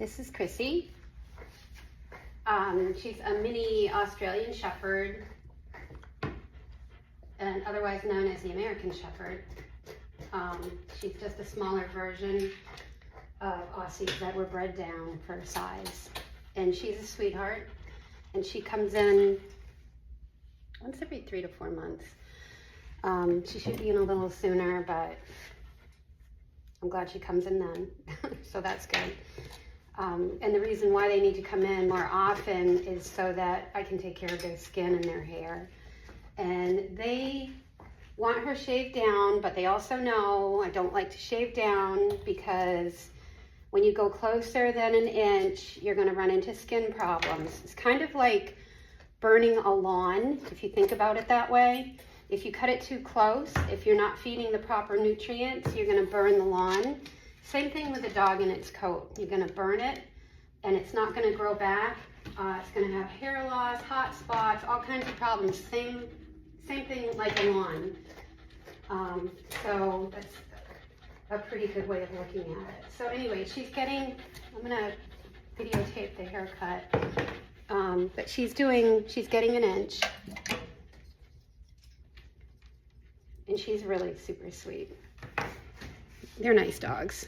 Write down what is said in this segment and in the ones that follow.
This is Chrissy. She's a mini Australian Shepherd, and otherwise known as the American Shepherd. She's just a smaller version of Aussies that were bred down for size. And she's a sweetheart, and she comes in once every 3 to 4 months. She should be in a little sooner, but I'm glad she comes in then, so that's good. And the reason why they need to come in more often is so that I can take care of their skin and their hair. And they want her shaved down, but they also know I don't like to shave down because when you go closer than an inch, you're going to run into skin problems. It's kind of like burning a lawn, if you think about it that way. If you cut it too close, if you're not feeding the proper nutrients, you're going to burn the lawn. Same thing with a dog and its coat. You're going to burn it, and it's not going to grow back. It's going to have hair loss, hot spots, all kinds of problems. Same thing like a lawn. So that's a pretty good way of looking at it. So anyway, I'm going to videotape the haircut. But she's getting an inch. And she's really super sweet. They're nice dogs.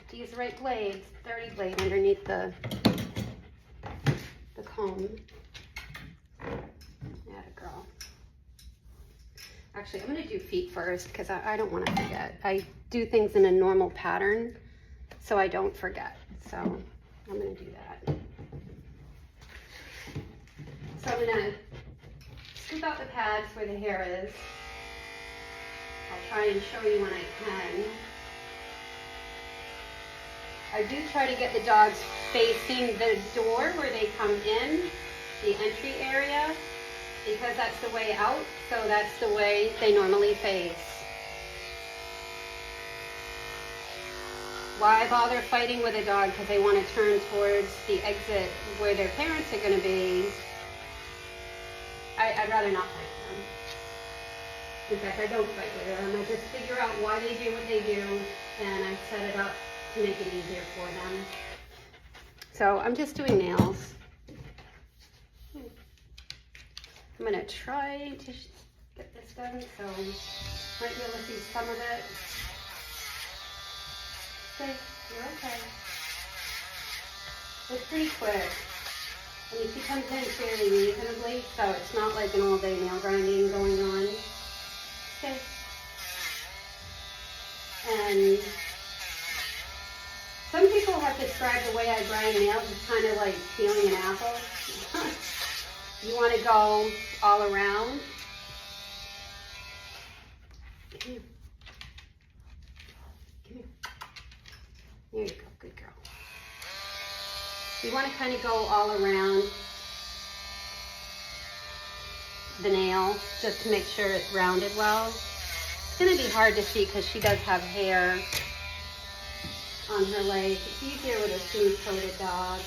To use the right blades, 30 blade underneath the comb. Atta girl. Actually, I'm going to do feet first because I don't want to forget. I do things in a normal pattern so I don't forget. So I'm going to do that. So I'm going to scoop out the pads where the hair is. I'll try and show you when I can. I do try to get the dogs facing the door where they come in, the entry area, because that's the way out, so that's the way they normally face. Why bother fighting with a dog because they want to turn towards the exit where their parents are going to be? I'd rather not fight them. In fact, I don't fight with them. I just figure out why they do what they do, and I set it up to make it easier for them. So I'm just doing nails. I'm going to try to get this done, so might be able to see some of it. Okay, you're okay. It's pretty quick. I mean, she comes in fairly reasonably, so it's not like an all-day nail grinding going on. Okay. And some people have described the way I grind nails as kind of like peeling an apple. You want to go all around. Come here. Come here. There you go. Good girl. You want to kind of go all around the nail just to make sure it's rounded well. It's going to be hard to see because she does have hair on her legs. It's easier with a smooth-coated dog.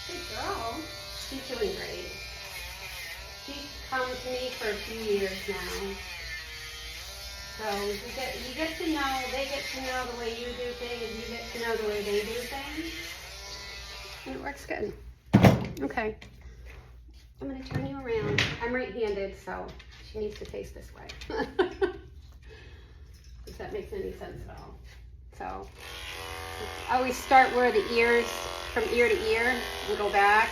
Good girl. She's doing great. She's come to me for a few years now. So you get to know, they get to know the way you do things, you get to know the way they do things. And it works good. Okay. I'm going to turn you around. I'm right-handed, so she needs to face this way. If that makes any sense at all. So I always start where the ears, from ear to ear, and go back,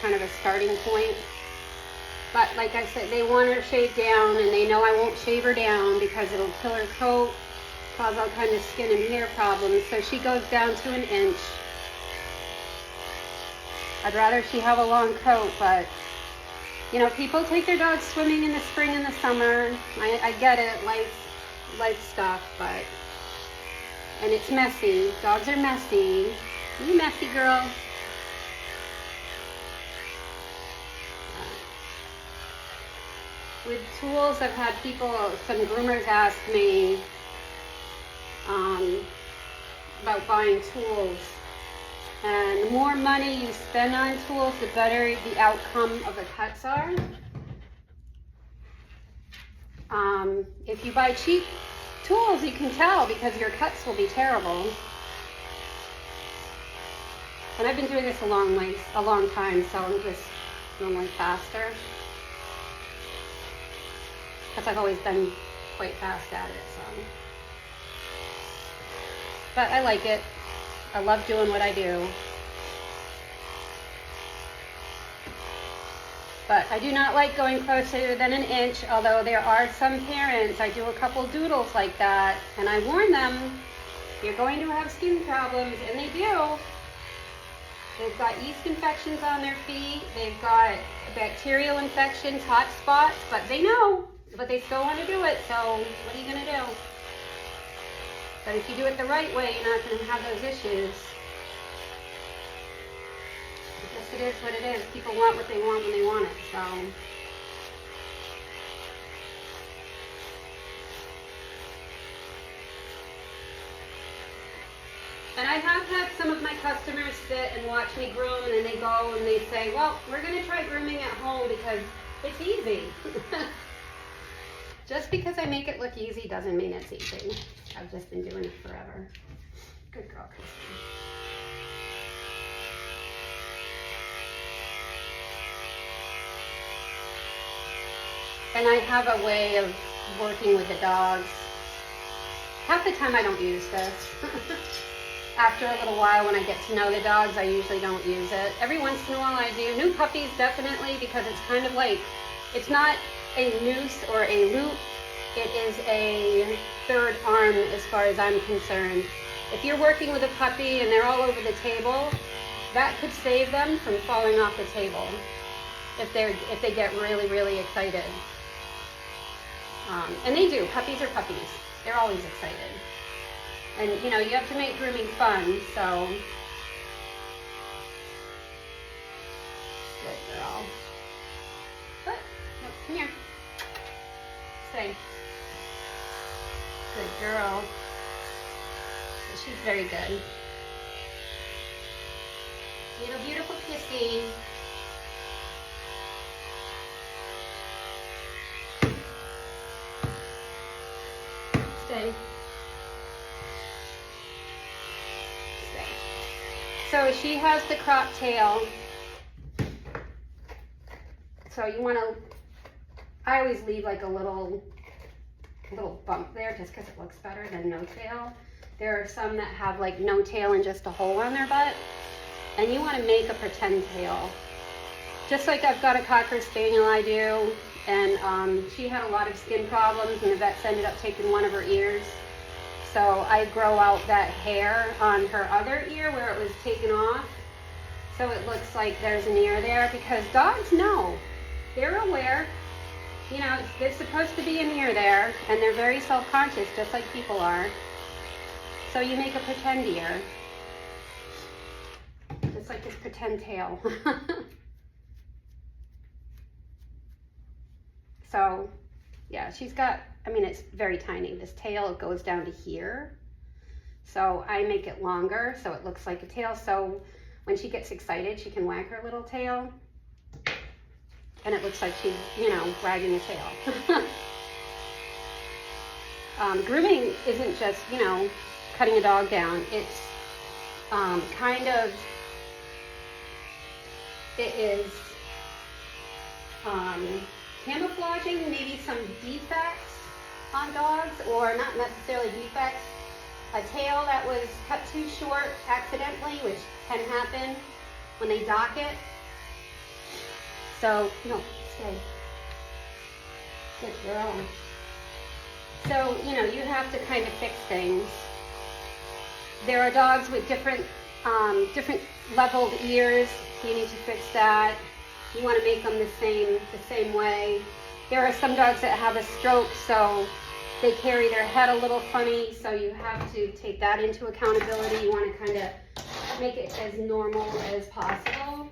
kind of a starting point. But like I said, they want her shaved down, and they know I won't shave her down because it'll kill her coat, cause all kinds of skin and hair problems. So she goes down to an inch. I'd rather she have a long coat, but you know, people take their dogs swimming in the spring and the summer. I get it, life stuff, but, and it's messy. Dogs are messy. You messy girl. With tools, I've had some groomers ask me about buying tools And the more money you spend on tools, the better the outcome of the cuts are. If you buy cheap tools, you can tell because your cuts will be terrible. And I've been doing this a long time, so I'm just normally faster. Because I've always been quite fast at it, so. But I like it. I love doing what I do. But I do not like going closer than an inch, although there are some parents, I do a couple doodles like that, and I warn them, you're going to have skin problems, and they do. They've got yeast infections on their feet, they've got bacterial infections, hot spots, but they know, but they still want to do it, so what are you going to do? But if you do it the right way, you're not going to have those issues. I guess it is what it is. People want what they want when they want it, so. And I have had some of my customers sit and watch me groom, and then they go and they say, well, we're going to try grooming at home because it's easy. Just because I make it look easy doesn't mean it's easy. I've just been doing it forever. Good girl, Chrissy. And I have a way of working with the dogs. Half the time I don't use this. After a little while when I get to know the dogs, I usually don't use it. Every once in a while I do. New puppies definitely, because it's kind of like, it's not a noose or a loop. It is a third arm as far as I'm concerned. If you're working with a puppy and they're all over the table, that could save them from falling off the table if they get really, really excited. And they do. Puppies are puppies. They're always excited. And, you know, you have to make grooming fun, so. Good girl. Look, come here. Stay. Good girl. So she's very good. Little beautiful Chrissy. Stay. Stay. So she has the crop tail. So you want to, I always leave like a little bump there just because it looks better than no tail. There are some that have like no tail and just a hole on their butt. And you want to make a pretend tail. Just like I've got a Cocker Spaniel I do. And she had a lot of skin problems and the vets ended up taking one of her ears. So I grow out that hair on her other ear where it was taken off. So it looks like there's an ear there because dogs know. They're aware. You know, there's supposed to be an ear there and they're very self-conscious just like people are. So you make a pretend ear. Just like this pretend tail. So, yeah, she's got, I mean, it's very tiny. This tail goes down to here. So I make it longer so it looks like a tail. So when she gets excited, she can wag her little tail. And it looks like she's, you know, wagging a tail. Grooming isn't just, you know, cutting a dog down. It's kind of, it is camouflaging maybe some defects on dogs, or not necessarily defects. A tail that was cut too short accidentally, which can happen when they dock it. So, no, stay. Good girl. So, you know, you have to kind of fix things. There are dogs with different leveled ears. You need to fix that. You want to make them the same way. There are some dogs that have a stroke, so they carry their head a little funny, so you have to take that into accountability. You want to kind of make it as normal as possible.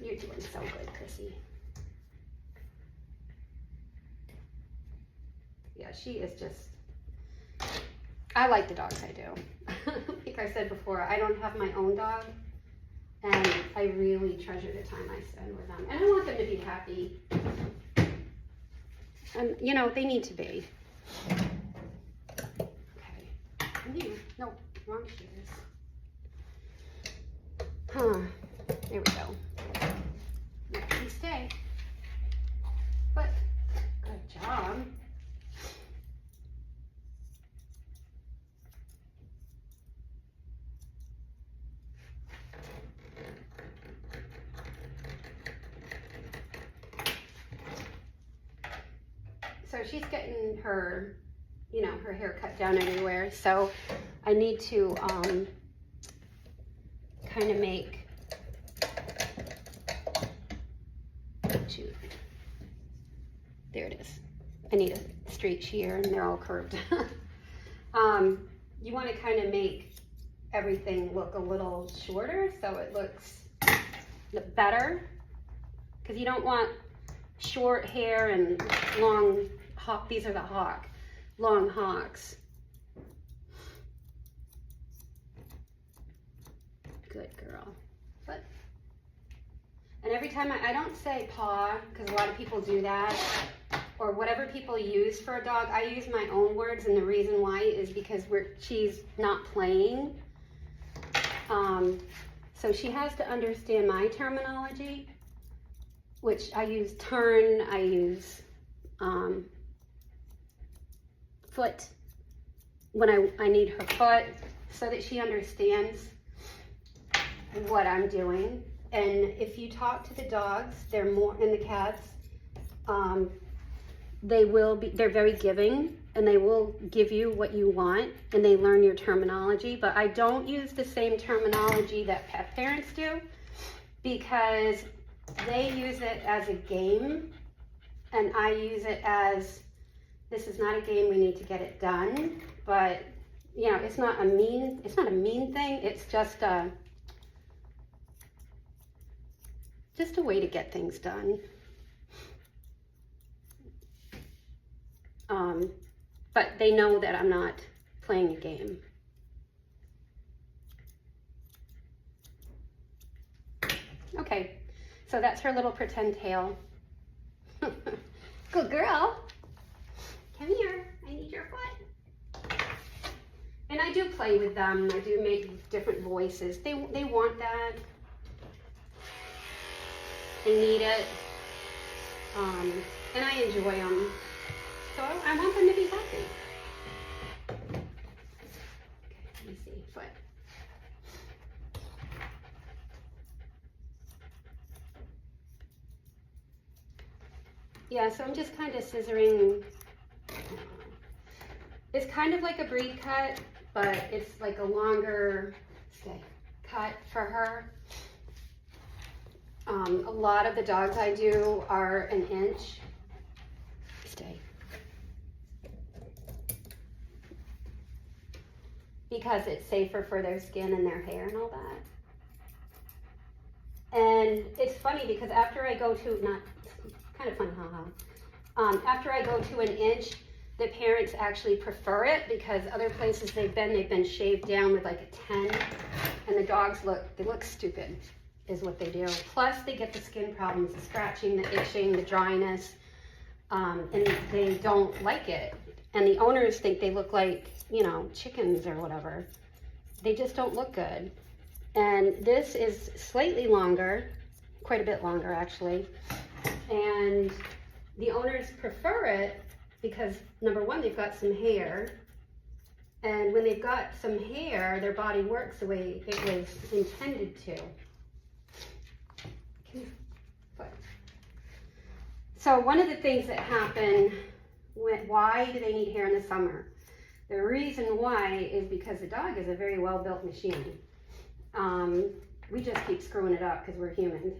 You're doing so good, Chrissy. Yeah, she is just, I like the dogs I do. like I said before, I don't have my own dog, and I really treasure the time I spend with them. And I want them to be happy. And, you know, they need to be. Okay. No, wrong shoes. Huh. There we go. Let me stay. But, good job. So she's getting her, you know, her hair cut down everywhere. So I need to kind of make, shoot, there it is. I need a straight shear and they're all curved. You want to kind of make everything look a little shorter so it looks better, because you don't want short hair and long hawk. These are the long hawks. Good girl. But, and every time I don't say paw, because a lot of people do that, or whatever people use for a dog, I use my own words, and the reason why is because she's not playing. So she has to understand my terminology, which I use turn, I use foot when I need her foot, so that she understands what I'm doing. And if you talk to the dogs, they're more, and the cats, they're very giving, and they will give you what you want, and they learn your terminology. But I don't use the same terminology that pet parents do, because they use it as a game, and I use it as, this is not a game, we need to get it done. But, you know, it's not a mean thing, it's just a way to get things done. But they know that I'm not playing a game. Okay, so that's her little pretend tail. Good girl. Come here, I need your foot. And I do play with them. I do make different voices. They want that. They need it. And I enjoy them. So I want them to be happy. Okay, let me see, foot. Yeah, so I'm just kind of scissoring. It's kind of like a breed cut, but it's like a longer cut for her. A lot of the dogs I do are an inch. Because it's safer for their skin and their hair and all that. And it's funny because after I go to, kind of fun, after I go to an inch, the parents actually prefer it, because other places they've been shaved down with like a 10, and the dogs look stupid, is what they do. Plus they get the skin problems, the scratching, the itching, the dryness, and they don't like it. And the owners think they look like, you know, chickens or whatever. They just don't look good. And this is slightly longer, quite a bit longer actually. And the owners prefer it because, number one, they've got some hair. And when they've got some hair, their body works the way it was intended to. So one of the things that happen, why do they need hair in the summer? The reason why is because the dog is a very well-built machine. We just keep screwing it up because we're human.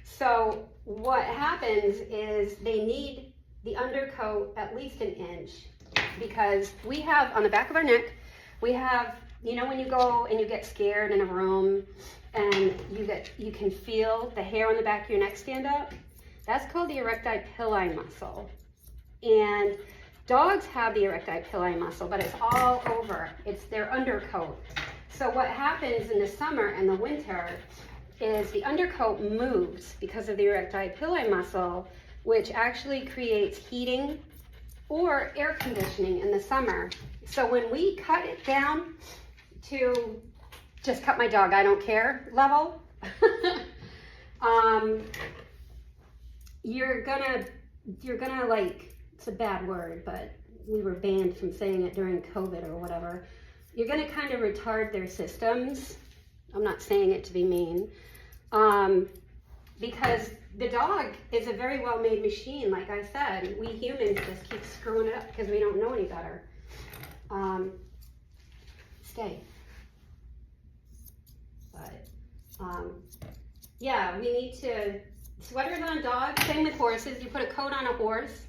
So what happens is they need the undercoat at least an inch, because we have, on the back of our neck, we have, you know, when you go and you get scared in a room and you can feel the hair on the back of your neck stand up? That's called the erecti pili muscle. And Dogs have the erecti pili muscle, but it's all over. It's their undercoat. So what happens in the summer and the winter is the undercoat moves because of the erecti pili muscle, which actually creates heating or air conditioning in the summer. So when we cut it down to just cut my dog, I don't care level, you're gonna like, it's a bad word, but we were banned from saying it during COVID or whatever. You're gonna kind of retard their systems. I'm not saying it to be mean, because the dog is a very well-made machine. Like I said, we humans just keep screwing it up because we don't know any better. Stay. But yeah, we need to, sweaters on dogs, same with horses. You put a coat on a horse,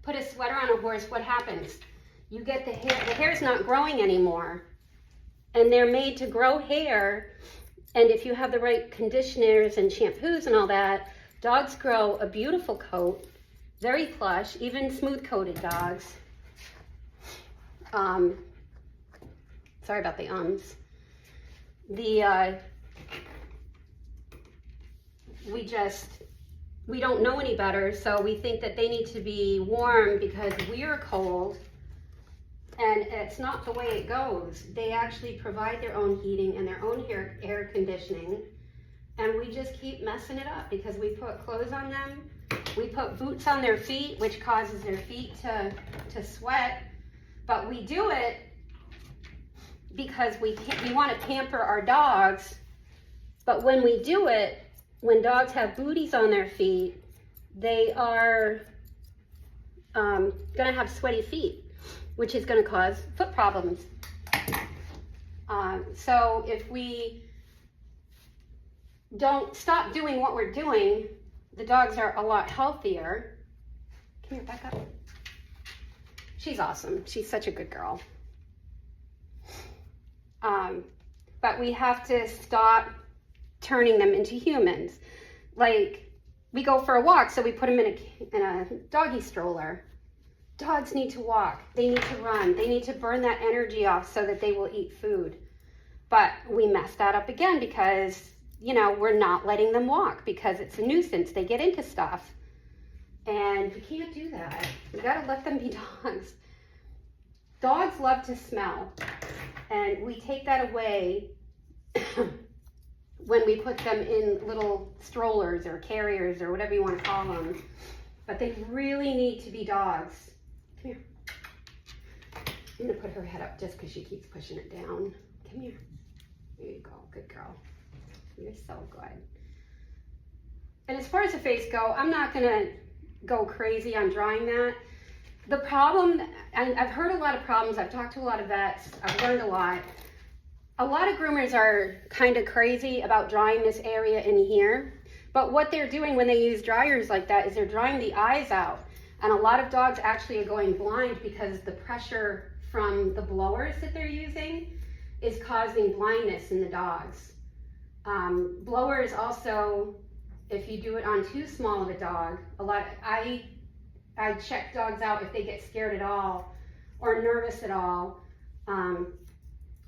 put a sweater on a horse, what happens? You get the hair's not growing anymore. And they're made to grow hair. And if you have the right conditioners and shampoos and all that, dogs grow a beautiful coat, very plush, even smooth-coated dogs. Sorry about the ums. We don't know any better, so we think that they need to be warm because we're cold, and it's not the way it goes. They actually provide their own heating and their own air conditioning, and we just keep messing it up because we put clothes on them, we put boots on their feet, which causes their feet to sweat, but we do it because we want to pamper our dogs. But when we do it, when dogs have booties on their feet, they are going to have sweaty feet, which is going to cause foot problems. So if we don't stop doing what we're doing, the dogs are a lot healthier. Come here, back up. She's awesome. She's such a good girl. But we have to stop turning them into humans. Like, we go for a walk, so we put them in a doggy stroller. Dogs need to walk. They need to run. They need to burn that energy off so that they will eat food. But we mess that up again because, you know, we're not letting them walk because it's a nuisance. They get into stuff. And you can't do that. You gotta let them be dogs. Dogs love to smell. And we take that away when we put them in little strollers or carriers or whatever you want to call them. But they really need to be dogs. Come here. I'm going to put her head up just because she keeps pushing it down. Come here. There you go. Good girl. You're so good. And as far as the face go, I'm not going to go crazy on drawing that. The problem, and I've heard a lot of problems, I've talked to a lot of vets, I've learned a lot. A lot of groomers are kind of crazy about drying this area in here, but what they're doing when they use dryers like that is they're drying the eyes out. And a lot of dogs actually are going blind because the pressure from the blowers that they're using is causing blindness in the dogs. Blowers also, if you do it on too small of a dog, I check dogs out if they get scared at all or nervous at all.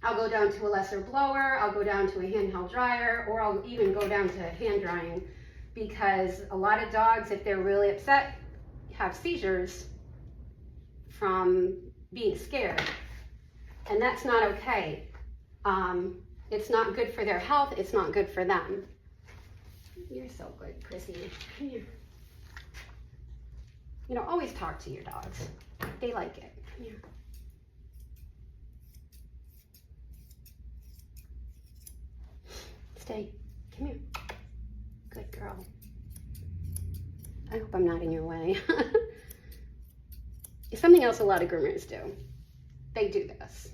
I'll go down to a lesser blower, I'll go down to a handheld dryer, or I'll even go down to hand drying, because a lot of dogs, if they're really upset, have seizures from being scared. And that's not okay. It's not good for their health, it's not good for them. You're so good, Chrissy. Come here. You know, always talk to your dogs. They like it. Come here. Stay. Come here. Good girl. I hope I'm not in your way. It's something else a lot of groomers do. They do this.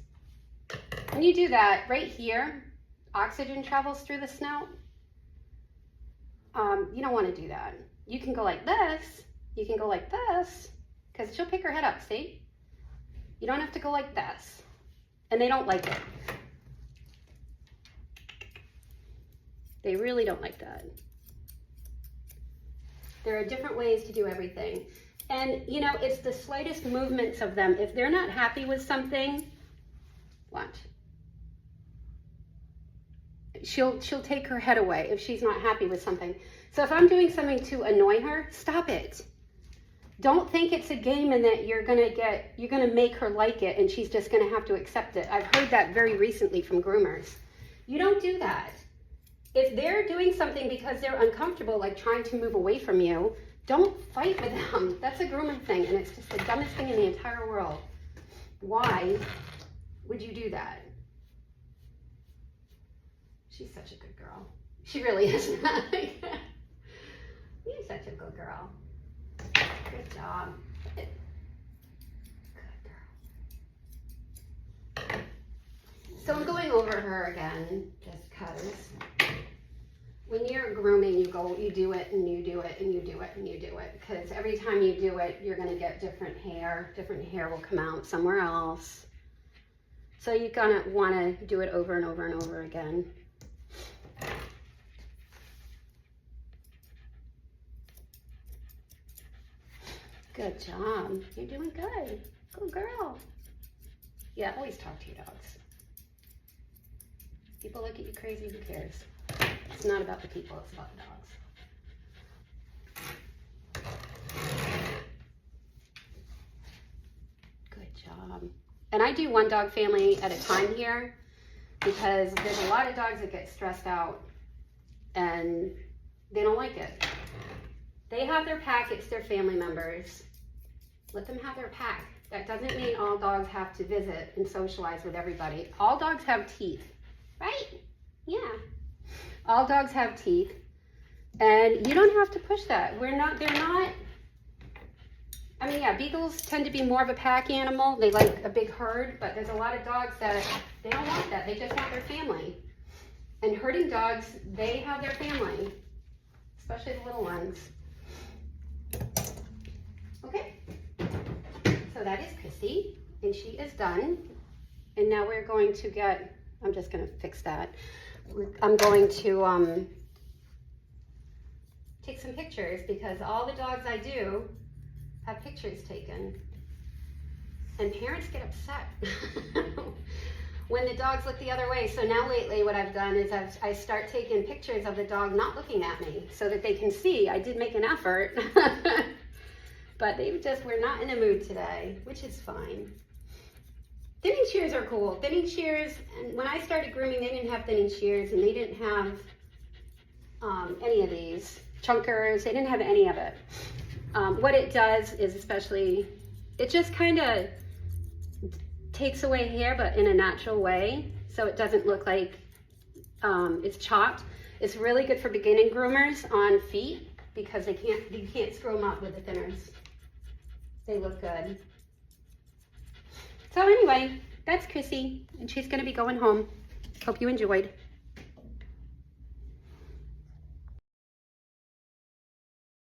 When you do that, right here, oxygen travels through the snout. You don't want to do that. You can go like this. You can go like this, because she'll pick her head up, see? You don't have to go like this. And they don't like it. They really don't like that. There are different ways to do everything. And you know, it's the slightest movements of them. If they're not happy with something, watch. She'll take her head away if she's not happy with something. So if I'm doing something to annoy her, stop it. Don't think it's a game and that you're gonna make her like it and she's just gonna have to accept it. I've heard that very recently from groomers. You don't do that. If they're doing something because they're uncomfortable, like trying to move away from you, don't fight with them. That's a grooming thing, and it's just the dumbest thing in the entire world. Why would you do that? She's such a good girl. She really is. You're such a good girl. Good job. Good girl. So I'm going over her again, just because when you're grooming, you do it and you do it and you do it and you do it. Because every time you do it, you're going to get different hair. Different hair will come out somewhere else. So you're going to want to do it over and over and over again. Good job. You're doing good. Good girl. Yeah, always talk to your dogs. People look at you crazy, who cares? It's not about the people, it's about the dogs. Good job. And I do one dog family at a time here because there's a lot of dogs that get stressed out and they don't like it. They have their pack, it's their family members. Let them have their pack. That doesn't mean all dogs have to visit and socialize with everybody. All dogs have teeth, right? Yeah. All dogs have teeth. And you don't have to push that. They're not, I mean, yeah, beagles tend to be more of a pack animal. They like a big herd, but there's a lot of dogs that they don't want that. They just want their family. And herding dogs, they have their family, especially the little ones. Okay, so that is Chrissy, and she is done. And now we're going to get, I'm just going to fix that. I'm going to take some pictures because all the dogs I do have pictures taken. And parents get upset when the dogs look the other way. So now lately what I've done is I start taking pictures of the dog not looking at me so that they can see I did make an effort. But they just were not in the mood today, which is fine. Thinning shears are cool. Thinning shears, and when I started grooming, they didn't have thinning shears and they didn't have any of these chunkers. They didn't have any of it. What it does is it just kind of takes away hair, but in a natural way. So it doesn't look like it's chopped. It's really good for beginning groomers on feet because you can't screw them up with the thinners. They look good. So anyway, that's Chrissy, and she's going to be going home. Hope you enjoyed.